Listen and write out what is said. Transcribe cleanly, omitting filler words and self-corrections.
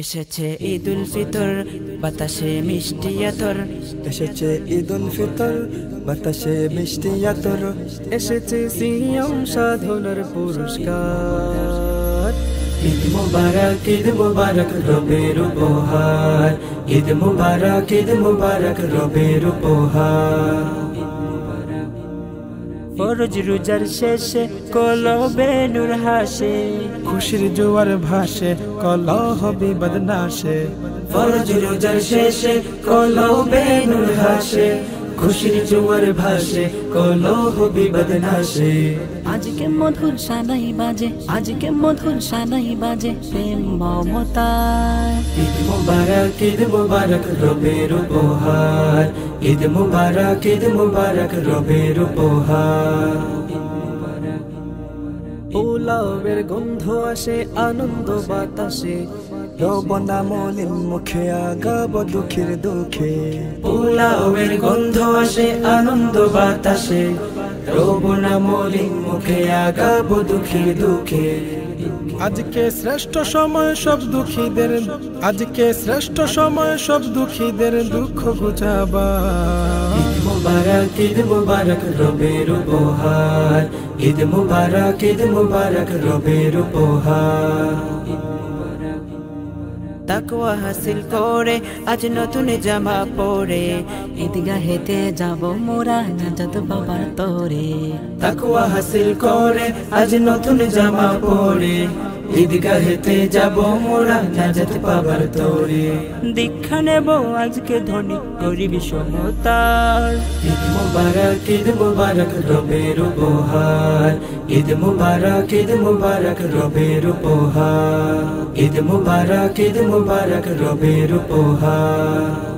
এসেছে ঈদুল ফিতর বাতাসে মিষ্টি আতর, এসেছে ঈদুল ফিতর বাতাসে মিষ্টি আতর, এসেছে সিয়াম সাধনার পুরস্কার। ঈদ মুবারক রবের উপহার, ঈদ মুবারক রবের উপহার। ফরজ রোজার শেষে কলবে নূর হাসে, খুশির জোয়ার ভাসে কলহ বিবাদ নাশে। ফরজ রোজার শেষে কলবে নূর হাসে, খুশির জোয়ার ভাসে কলহ বিবাদ নাশে। আজকে মধুর সানাই বাজে, আজকে মধুর সানাই বাজে প্রেম মমতা। ঈদ মুবারক রবের উপহার, ঈদ মুবারক রবের উপহার। পোলাওয়ের গন্ধ আসে আনন্দ বাতাসে, রবনা মলিন মুখে আগাব দুঃখের দুঃখে। পোলাওয়ের গন্ধ আসে আনন্দ বাতাসে, রবনা মলিন মুখে আগাব দুঃখের দুঃখে। আজকে শ্রেষ্ঠ সময় সব দুঃখীদের, আজকে শ্রেষ্ঠ সময় সব দুঃখীদের দুঃখ ঘুচাবা। ঈদ মুবারক রবের উপহার, ঈদ মুবারক রবের উপহার। তাকওয়া হাসিল করে আজ নতুন জামা পরে, ঈদগাহেতে যাব মোরা নাজাত বাবার তরে। তাকওয়া হাসিল করে আজ নতুন জামা পরে, ঈদগাহেতে যাব মোরা নাজাত পাবার তরে। দীক্ষা নেব আজকে ধনী গরিব সমতার। ঈদ মুবারক রবের উপহার, ঈদ মুবারক রবের উপহার। ঈদ মুবারক রবের উপহার।